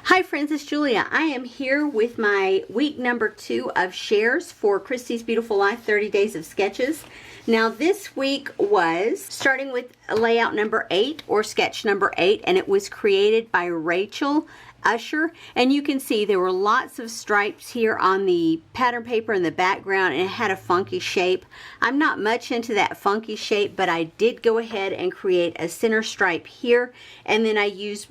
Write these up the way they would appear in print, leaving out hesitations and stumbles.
Hi friends, it's Julia. I am here with my week number 2 of shares for Christy's Beautiful Life 30 Days of Sketches. Now this week was starting with layout number 8 or sketch number 8, and it was created by Rachel Usher, and you can see there were lots of stripes here on the pattern paper in the background, and it had a funky shape. I'm not much into that funky shape, but I did go ahead and create a center stripe here, and then I used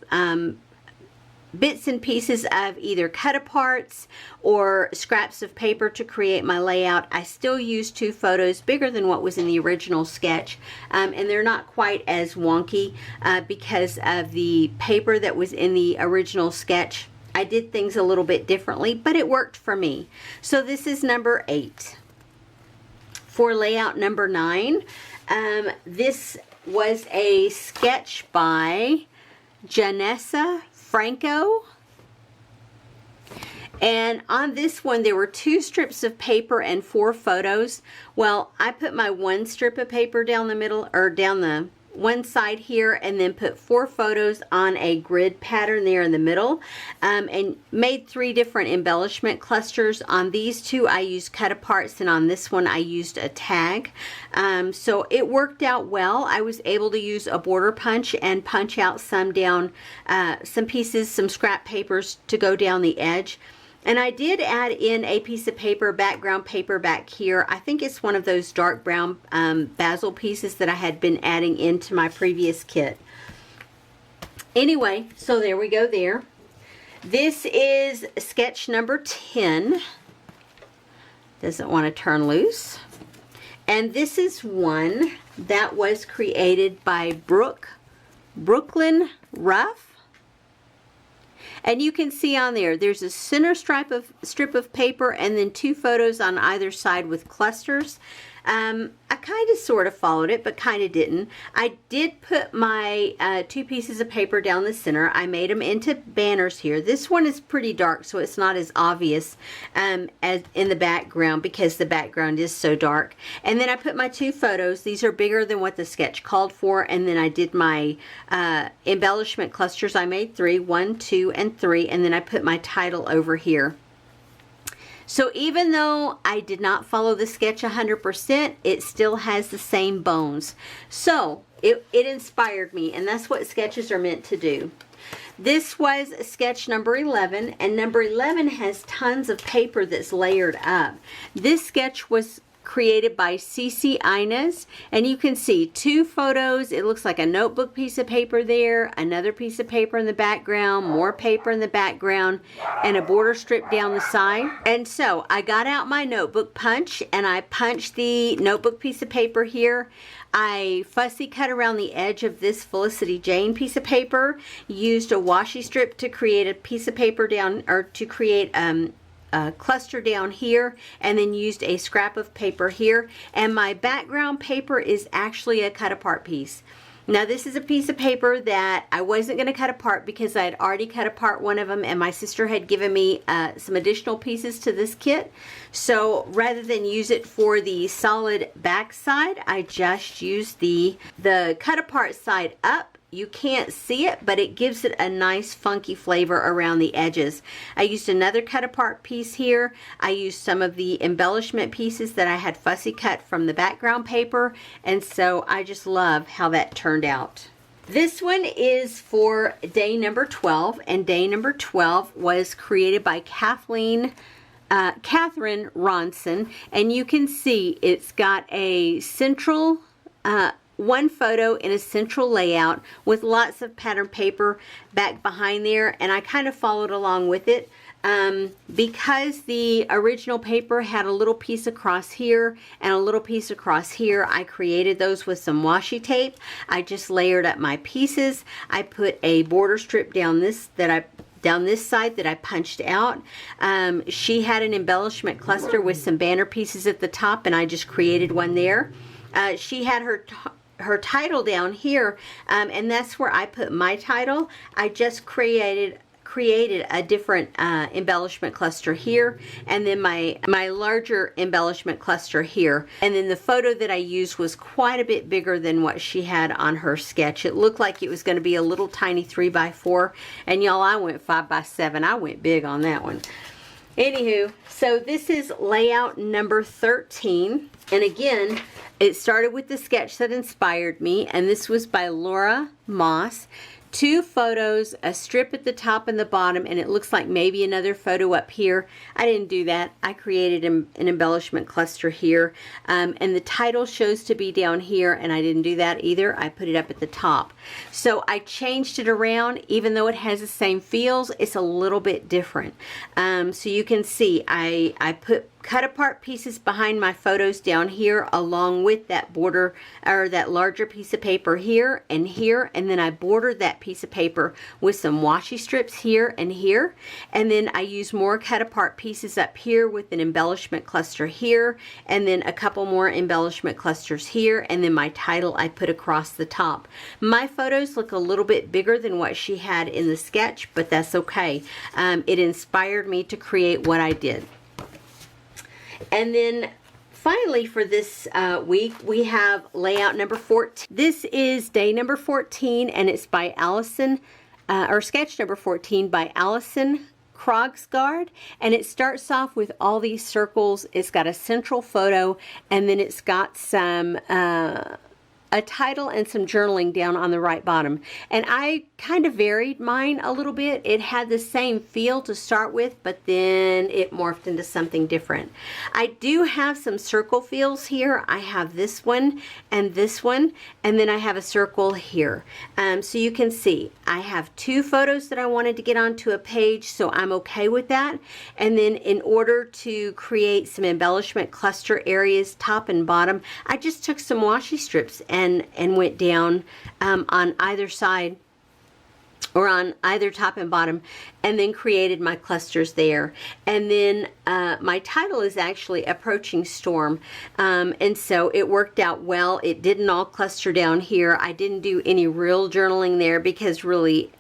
bits and pieces of either cut aparts or scraps of paper to create my layout. I still used 2 photos bigger than what was in the original sketch, and they're not quite as wonky because of the paper that was in the original sketch. I did things a little bit differently, but it worked for me. So this is number 8. For layout number 9, this was a sketch by Janessa Franco, and on this one there were 2 strips of paper and 4 photos. Well, I put my 1 strip of paper down the middle, or down the one side here, and then put 4 photos on a grid pattern there in the middle, and made 3 different embellishment clusters. On these 2 I used cut aparts, and on this one I used a tag. So it worked out well. I was able to use a border punch and punch out some down, some pieces, some scrap papers to go down the edge. And I did add in a piece of paper, background paper back here. I think it's one of those dark brown basil pieces that I had been adding into my previous kit. Anyway, so there we go there. This is sketch number 10. Doesn't want to turn loose. And this is one that was created by Brooklyn Ruff. And you can see on there, there's a center strip of paper and then 2 photos on either side with clusters. I kind of sort of followed it, but kind of didn't. I did put my 2 pieces of paper down the center. I made them into banners here. This one is pretty dark, so it's not as obvious as in the background, because the background is so dark. And then I put my 2 photos. These are bigger than what the sketch called for. And then I did my embellishment clusters. I made 3, 1, 2, and 3. And then I put my title over here. So even though I did not follow the sketch 100%, it still has the same bones. So it inspired me, and that's what sketches are meant to do. This was sketch number 11, and number 11 has tons of paper that's layered up. This sketch was created by Cece Inez, and you can see 2 photos. It looks like a notebook piece of paper there, another piece of paper in the background, more paper in the background, and a border strip down the side. And so I got out my notebook punch, and I punched the notebook piece of paper here. I fussy cut around the edge of this Felicity Jane piece of paper, used a washi strip to create a piece of paper down, or to create a cluster down here, and then used a scrap of paper here. And my background paper is actually a cut apart piece. Now this is a piece of paper that I wasn't going to cut apart because I had already cut apart one of them, and my sister had given me some additional pieces to this kit. So rather than use it for the solid back side, I just used the cut apart side up. You can't see it, but it gives it a nice funky flavor around the edges. I used another cut apart piece here. I used some of the embellishment pieces that I had fussy cut from the background paper, and so I just love how that turned out. This one is for day number 12, and day number 12 was created by Catherine Ronson, and you can see it's got a central one photo in a central layout with lots of pattern paper back behind there, and I kind of followed along with it. Because the original paper had a little piece across here and a little piece across here, I created those with some washi tape. I just layered up my pieces. I put a border strip down this side that I punched out. She had an embellishment cluster with some banner pieces at the top, and I just created one there. She had her title down here, and that's where I put my title. I just created created a different embellishment cluster here, and then my larger embellishment cluster here. And then the photo that I used was quite a bit bigger than what she had on her sketch. It looked like it was going to be a little tiny 3x4, and y'all, I went 5x7. I went big on that one. Anywho, so this is layout number 13, and again, it started with the sketch that inspired me, and this was by Laura Moss. 2 photos, a strip at the top and the bottom, and it looks like maybe another photo up here. I didn't do that. I created an embellishment cluster here, and the title shows to be down here, and I didn't do that either. I put it up at the top. So I changed it around. Even though it has the same feels, it's a little bit different. So you can see I put cut apart pieces behind my photos down here, along with that border, or that larger piece of paper here, and then I bordered that piece of paper with some washi strips here, and then I used more cut apart pieces up here with an embellishment cluster here, and then a couple more embellishment clusters here, and then my title I put across the top. My photos look a little bit bigger than what she had in the sketch, but that's okay. It inspired me to create what I did. And then finally for this week, we have layout number 14. This is day number 14, and it's by Allison, or sketch number 14 by Allison Krogsgaard, and it starts off with all these circles. It's got a central photo, and then it's got some a title and some journaling down on the right bottom. And I kind of varied mine a little bit. It had the same feel to start with, but then it morphed into something different. I do have some circle feels here. I have this one, and then I have a circle here. So you can see I have 2 photos that I wanted to get onto a page, so I'm okay with that. And then in order to create some embellishment cluster areas, top and bottom, I just took some washi strips and went down on either side, or on either top and bottom, and then created my clusters there. And then my title is actually Approaching Storm, and so it worked out well. It didn't all cluster down here. I didn't do any real journaling there because really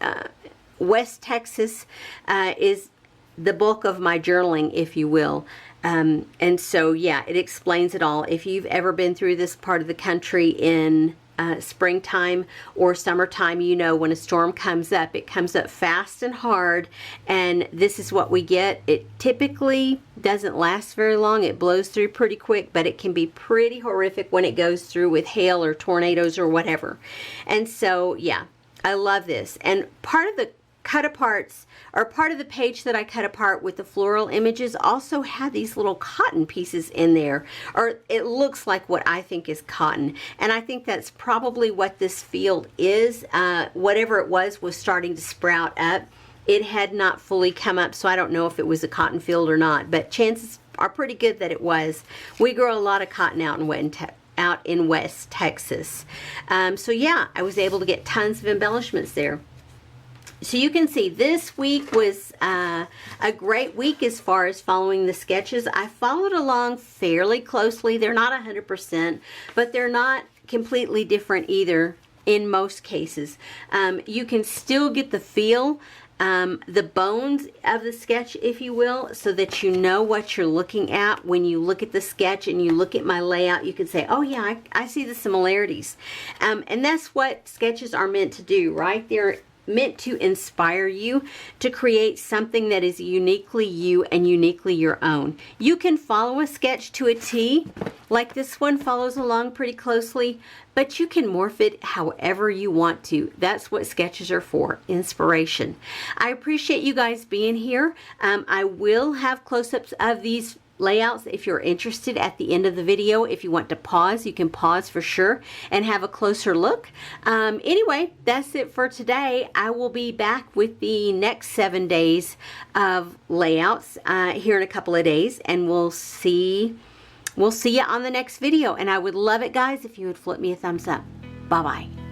West Texas is the bulk of my journaling, if you will. And so, yeah, it explains it all. If you've ever been through this part of the country in springtime or summertime, you know when a storm comes up, it comes up fast and hard, and this is what we get. It typically doesn't last very long. It blows through pretty quick, but it can be pretty horrific when it goes through with hail or tornadoes or whatever. And so, yeah, I love this. And part of the cut aparts, or part of the page that I cut apart with the floral images, also had these little cotton pieces in there, or it looks like what I think is cotton, and I think that's probably what this field is. Whatever it was starting to sprout up. It had not fully come up, so I don't know if it was a cotton field or not, but chances are pretty good that it was. We grow a lot of cotton out in West Texas. So yeah, I was able to get tons of embellishments there. So you can see this week was a great week as far as following the sketches. I followed along fairly closely. They're not 100%, but they're not completely different either in most cases. You can still get the feel, the bones of the sketch, if you will, so that you know what you're looking at. When you look at the sketch and you look at my layout, you can say, oh yeah, I see the similarities. And that's what sketches are meant to do, right? They're meant to inspire you to create something that is uniquely you and uniquely your own. You can follow a sketch to a T, like this one follows along pretty closely, but you can morph it however you want to. That's what sketches are for, inspiration. I appreciate you guys being here. I will have close-ups of these layouts if you're interested at the end of the video. If you want to pause, you can pause for sure and have a closer look. Anyway, that's it for today. I will be back with the next 7 days of layouts here in a couple of days, and we'll see you on the next video. And I would love it, guys, if you would flip me a thumbs up. Bye-bye.